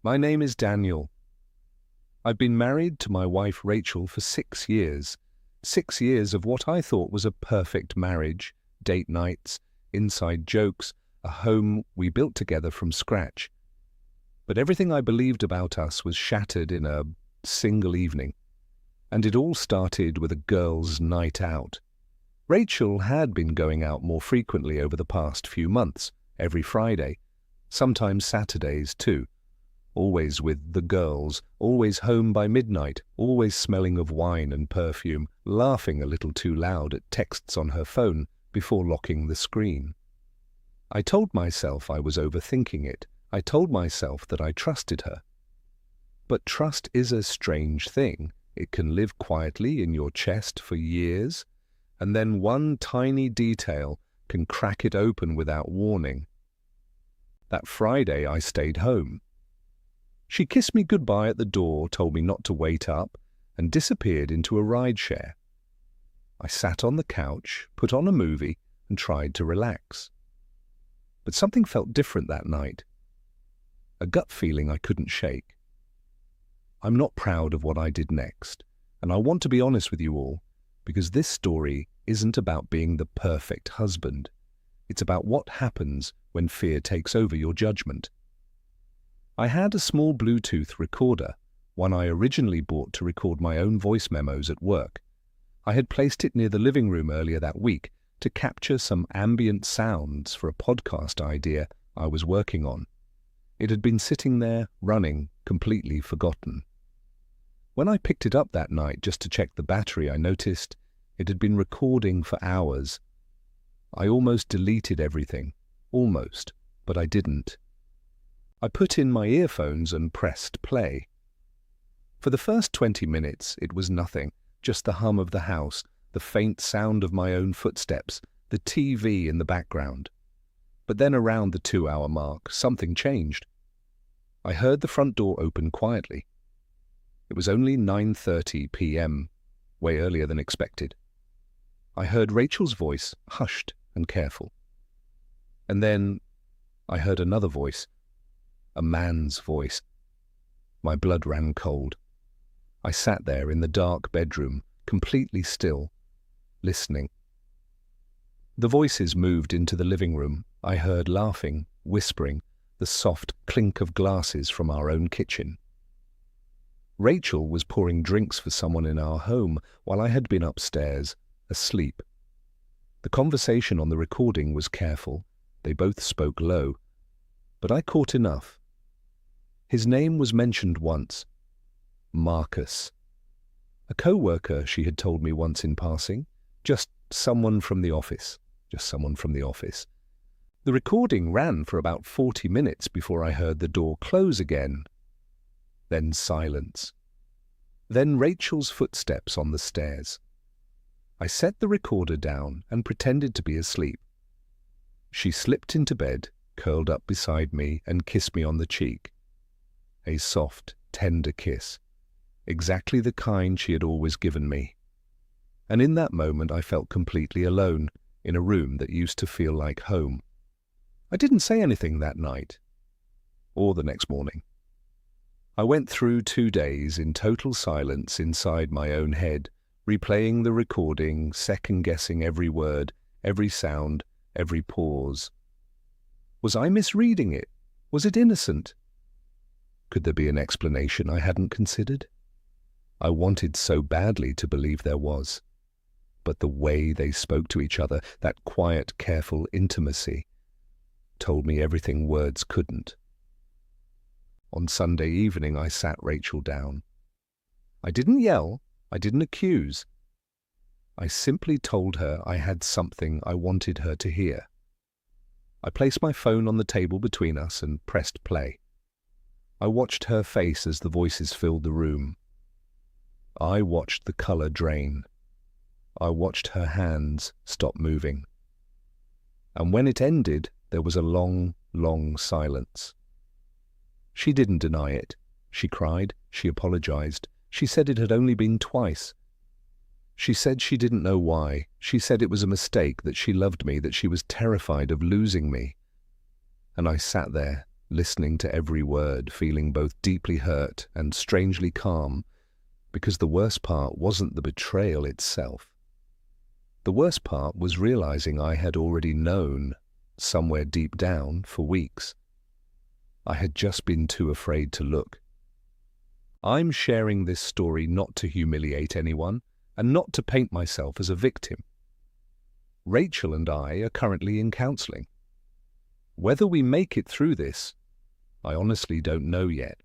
My name is Daniel. I've been married to my wife Rachel for 6 years. 6 years of what I thought was a perfect marriage, date nights, inside jokes, a home we built together from scratch. But everything I believed about us was shattered in a single evening. And it all started with a girls' night out. Rachel had been going out more frequently over the past few months, every Friday, sometimes Saturdays too. Always with the girls, always home by midnight, always smelling of wine and perfume, laughing a little too loud at texts on her phone before locking the screen. I told myself I was overthinking it. I told myself that I trusted her. But trust is a strange thing. It can live quietly in your chest for years, and then one tiny detail can crack it open without warning. That Friday I stayed home. She kissed me goodbye at the door, told me not to wait up, and disappeared into a rideshare. I sat on the couch, put on a movie, and tried to relax. But something felt different that night. A gut feeling I couldn't shake. I'm not proud of what I did next, and I want to be honest with you all, because this story isn't about being the perfect husband. It's about what happens when fear takes over your judgment. I had a small Bluetooth recorder, one I originally bought to record my own voice memos at work. I had placed it near the living room earlier that week to capture some ambient sounds for a podcast idea I was working on. It had been sitting there, running, completely forgotten. When I picked it up that night just to check the battery, I noticed it had been recording for hours. I almost deleted everything. Almost, but I didn't. I put in my earphones and pressed play. For the first 20 minutes, it was nothing, just the hum of the house, the faint sound of my own footsteps, the TV in the background. But then around the 2-hour mark, something changed. I heard the front door open quietly. It was only 9:30 p.m., way earlier than expected. I heard Rachel's voice, hushed and careful. And then I heard another voice. A man's voice. My blood ran cold. I sat there in the dark bedroom, completely still, listening. The voices moved into the living room. I heard laughing, whispering, the soft clink of glasses from our own kitchen. Rachel was pouring drinks for someone in our home while I had been upstairs, asleep. The conversation on the recording was careful. They both spoke low. But I caught enough. His name was mentioned once. Marcus. A co-worker, she had told me once in passing. Just someone from the office. Just someone from the office. The recording ran for about 40 minutes before I heard the door close again. Then silence. Then Rachel's footsteps on the stairs. I set the recorder down and pretended to be asleep. She slipped into bed, curled up beside me, and kissed me on the cheek. A soft, tender kiss, exactly the kind she had always given me. And in that moment I felt completely alone, in a room that used to feel like home. I didn't say anything that night, or the next morning. I went through 2 days in total silence inside my own head, replaying the recording, second-guessing every word, every sound, every pause. Was I misreading it? Was it innocent? Could there be an explanation I hadn't considered? I wanted so badly to believe there was. But the way they spoke to each other, that quiet, careful intimacy, told me everything words couldn't. On Sunday evening, I sat Rachel down. I didn't yell. I didn't accuse. I simply told her I had something I wanted her to hear. I placed my phone on the table between us and pressed play. I watched her face as the voices filled the room. I watched the color drain. I watched her hands stop moving. And when it ended, there was a long, long silence. She didn't deny it. She cried. She apologized. She said it had only been twice. She said she didn't know why. She said it was a mistake, that she loved me, that she was terrified of losing me. And I sat there, listening to every word, feeling both deeply hurt and strangely calm, because the worst part wasn't the betrayal itself. The worst part was realizing I had already known, somewhere deep down, for weeks. I had just been too afraid to look. I'm sharing this story not to humiliate anyone and not to paint myself as a victim. Rachel and I are currently in counseling. Whether we make it through this, I honestly don't know yet.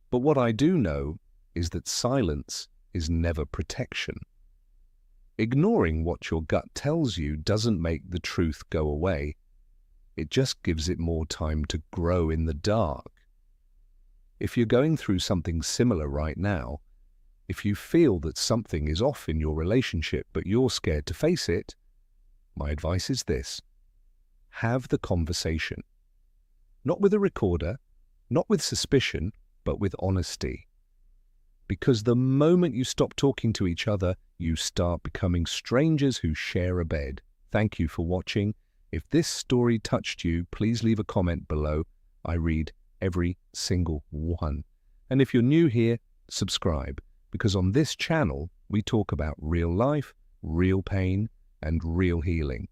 But what I do know is that silence is never protection. Ignoring what your gut tells you doesn't make the truth go away. It just gives it more time to grow in the dark. If you're going through something similar right now, if you feel that something is off in your relationship but you're scared to face it, my advice is this: have the conversation. Not with a recorder, not with suspicion, but with honesty. Because the moment you stop talking to each other, you start becoming strangers who share a bed. Thank you for watching. If this story touched you, please leave a comment below. I read every single one. And if you're new here, subscribe, because on this channel, we talk about real life, real pain, and real healing.